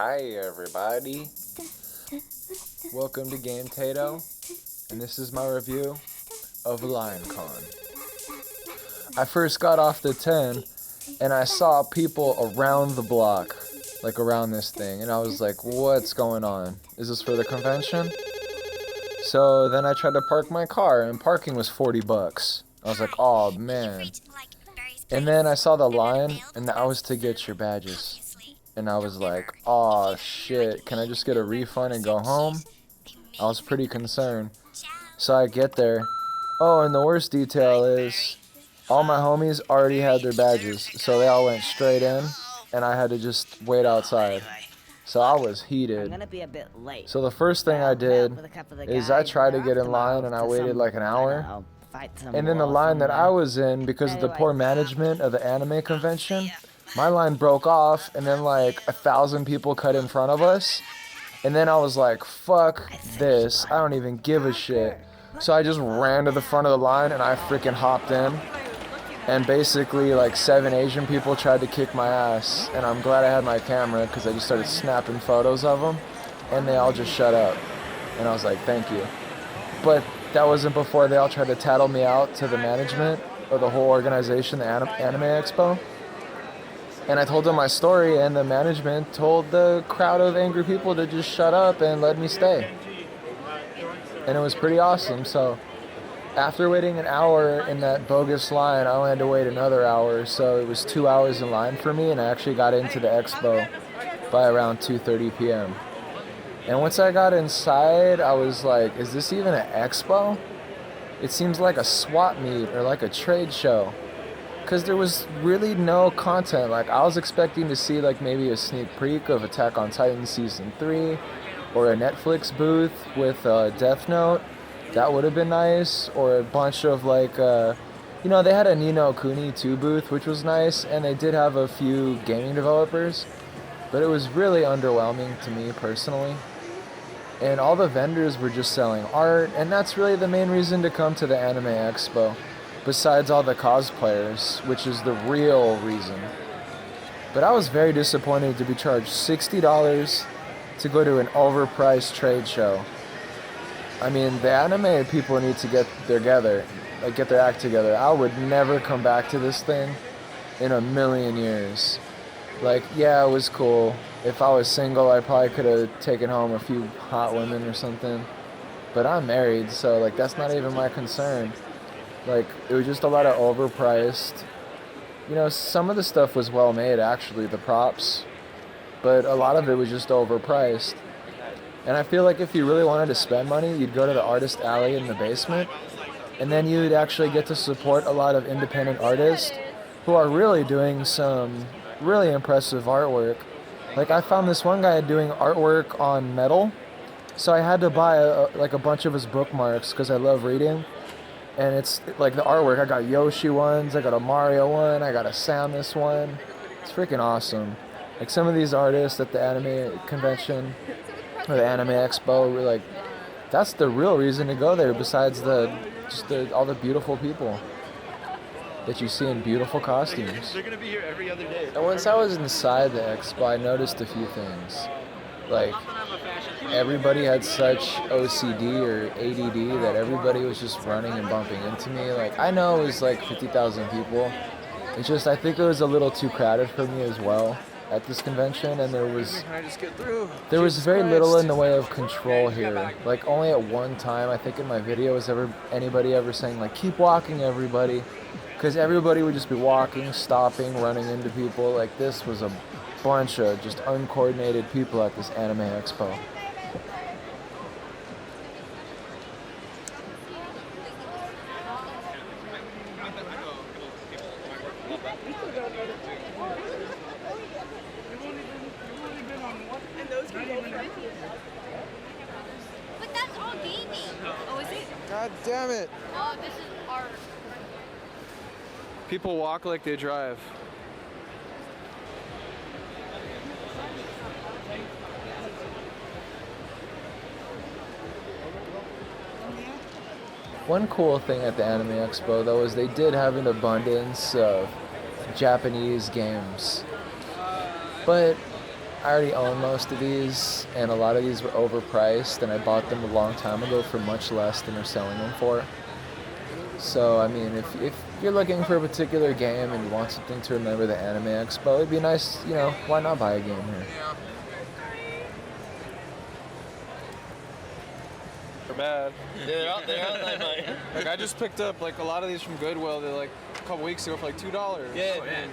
Hi everybody, welcome to Game Tato, and this is my review of LionCon. I first got off the 10 and I saw people around the block, like around this thing, and I was like, what's going on? Is this for the convention? So then I tried to park my car and parking was 40 bucks. I was like, oh man. And then I saw the line and that was to get your badges. And I was like, oh shit, can I just get a refund and go home? I was pretty concerned. So I get there. Oh, and the worst detail is, all my homies already had their badges, so they all went straight in, and I had to just wait outside. So I was heated. So the first thing I did is I tried to get in line, and I waited like an hour. And then the line that I was in, because of the poor management of the anime convention, my line broke off, and then like 1,000 people cut in front of us. And then I was like, fuck this, I don't even give a shit. So I just ran to the front of the line and I freaking hopped in. And basically like 7 Asian people tried to kick my ass. And I'm glad I had my camera because I just started snapping photos of them. And they all just shut up. And I was like, thank you. But that wasn't before they all tried to tattle me out to the management or the whole organization, the Anime Expo. And I told them my story, and the management told the crowd of angry people to just shut up and let me stay. And it was pretty awesome. So after waiting an hour in that bogus line, I only had to wait another hour. So it was 2 hours in line for me, and I actually got into the expo by around 2:30 p.m. And once I got inside, I was like, is this even an expo? It seems like a swap meet or like a trade show. Because there was really no content. Like, I was expecting to see like maybe a sneak peek of Attack on Titan Season 3 or a Netflix booth with Death Note. That would have been nice. Or a bunch of like, they had a Ni no Kuni 2 booth, which was nice. And they did have a few gaming developers. But it was really underwhelming to me personally. And all the vendors were just selling art. And that's really the main reason to come to the Anime Expo. Besides all the cosplayers, which is the real reason. But I was very disappointed to be charged $60 to go to an overpriced trade show. I mean, the anime people need to get their act together. I would never come back to this thing in a million years. Like, yeah, it was cool. If I was single, I probably could have taken home a few hot women or something. But I'm married, so like that's not even my concern. Like, it was just a lot of overpriced. Some of the stuff was well made, actually, the props. But a lot of it was just overpriced. And I feel like if you really wanted to spend money, you'd go to the artist alley in the basement. And then you'd actually get to support a lot of independent artists who are really doing some really impressive artwork. Like, I found this one guy doing artwork on metal. So I had to buy a bunch of his bookmarks because I love reading. And it's like the artwork, I got Yoshi ones, I got a Mario one, I got a Samus one. It's freaking awesome. Like, some of these artists at the anime convention or the Anime Expo were like, that's the real reason to go there, besides all the beautiful people that you see in beautiful costumes. They're gonna be here every other day. And once I was inside the expo, I noticed a few things. Like, everybody had such OCD or ADD that everybody was just running and bumping into me. Like, I know it was like 50,000 people. It's just, I think it was a little too crowded for me as well at this convention, and there was very little in the way of control here. Like, only at one time, I think in my video, was anybody ever saying like, keep walking everybody, because everybody would just be walking, stopping, running into people. Like, this was a bunch of just uncoordinated people at this Anime Expo. But that's all gaming. Oh, is it? God damn it! Oh, this is art. People walk like they drive. One cool thing at the Anime Expo, though, is they did have an abundance of Japanese games. But I already own most of these, and a lot of these were overpriced, and I bought them a long time ago for much less than they're selling them for. So, I mean, if you're looking for a particular game and you want something to remember the Anime Expo, it'd be nice, you know, why not buy a game here? Yeah. They're bad. They're out like mine. Like I just picked up like a lot of these from Goodwill. They're like a couple weeks ago for like $2. Yeah. And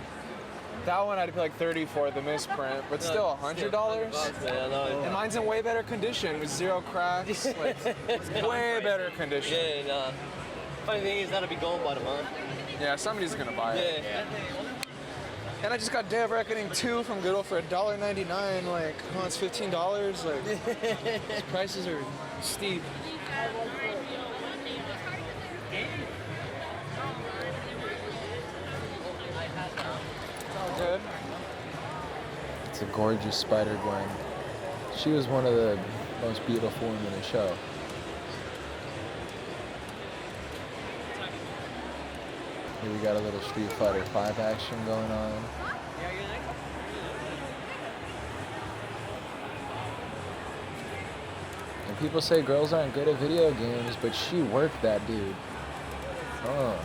that one I'd pay like 30 for the misprint, but still $100. And mine's in way better condition with 0 cracks. Like way better condition. Yeah, nah. Funny thing is that'll be gone by the month. Yeah, somebody's gonna buy it. Yeah. And I just got Day of Reckoning 2 from Goodwill for $1.99. Like, oh, it's $15. Like, these prices are steep. It's all good. It's a gorgeous Spider-Gwen. She was one of the most beautiful women in the show. Here we got a little Street Fighter 5 action going on. And people say girls aren't good at video games, but she worked that dude. Oh.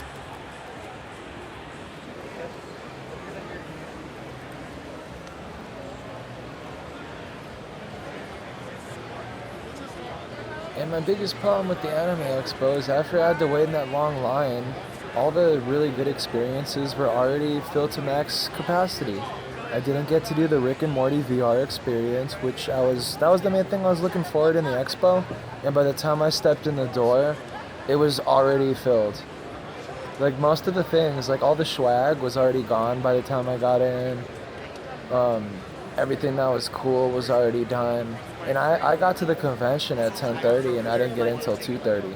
And my biggest problem with the Anime Expo is after I had to wait in that long line, all the really good experiences were already filled to max capacity. I didn't get to do the Rick and Morty VR experience, which that was the main thing I was looking forward in the expo. And by the time I stepped in the door, it was already filled. Like most of the things, like all the swag was already gone by the time I got in. Everything that was cool was already done. And I got to the convention at 10:30 and I didn't get in until 2:30.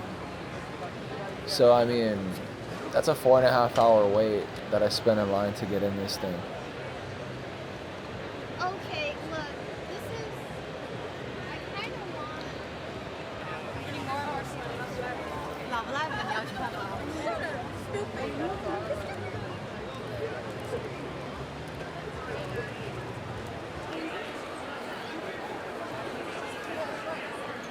So I mean, that's a 4.5 hour wait that I spent in line to get in this thing. Okay, look, this is. I kind of want. Any more or something? 老不赖吧，你要去看吗？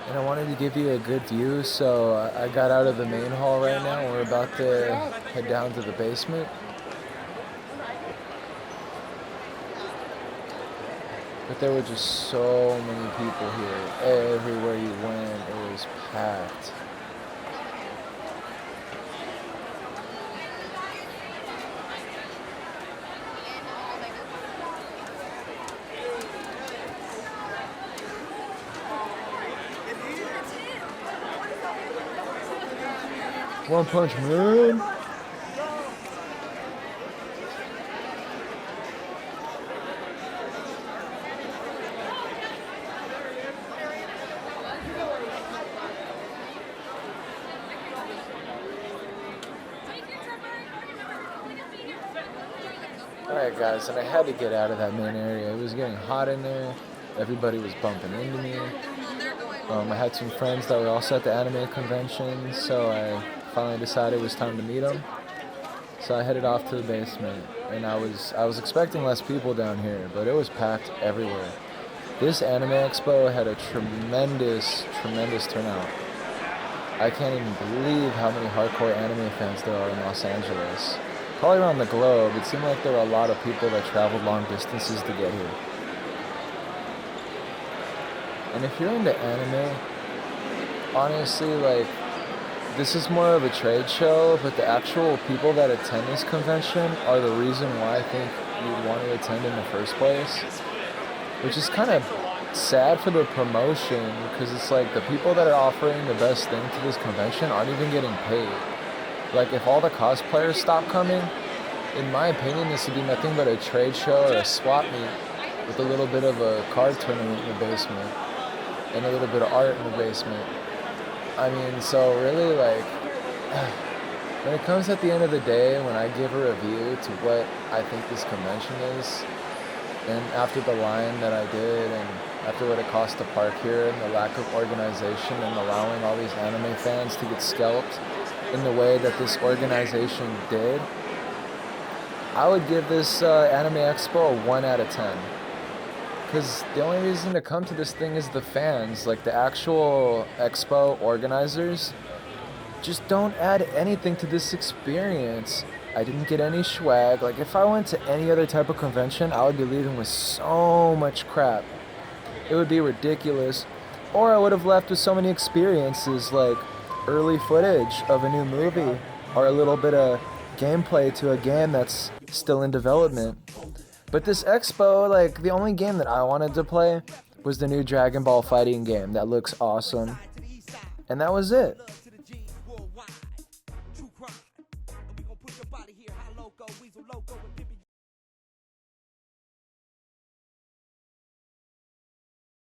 And I wanted to give you a good view, so I got out of the main hall right now. We're about to head down to the basement. But there were just so many people here. Everywhere you went, it was packed. One Punch Man. Alright guys, and I had to get out of that main area. It was getting hot in there. Everybody was bumping into me. I had some friends that were also at the anime convention, so I finally decided it was time to meet them. So I headed off to the basement, and I was expecting less people down here, but it was packed everywhere. This Anime Expo had a tremendous turnout. I can't even believe how many hardcore anime fans there are in Los Angeles. Probably around the globe, it seemed like there were a lot of people that traveled long distances to get here. And if you're into anime, honestly, like, this is more of a trade show, but the actual people that attend this convention are the reason why I think you'd want to attend in the first place. Which is kind of sad for the promotion, because it's like the people that are offering the best thing to this convention aren't even getting paid. Like, if all the cosplayers stop coming, in my opinion, this would be nothing but a trade show or a swap meet with a little bit of a card tournament in the basement and a little bit of art in the basement. I mean, so really, like, when it comes at the end of the day, when I give a review to what I think this convention is, and after the line that I did, and after what it cost to park here, and the lack of organization, and allowing all these anime fans to get scalped in the way that this organization did, I would give this Anime Expo a 1 out of 10. Because the only reason to come to this thing is the fans. Like, the actual expo organizers just don't add anything to this experience. I didn't get any swag. Like, if I went to any other type of convention, I would be leaving with so much crap. It would be ridiculous. Or I would have left with so many experiences, like early footage of a new movie, or a little bit of gameplay to a game that's still in development. But this expo, like, the only game that I wanted to play was the new Dragon Ball fighting game that looks awesome. And that was it. True crime, and we gon' push your body here, high loco, weasel loco.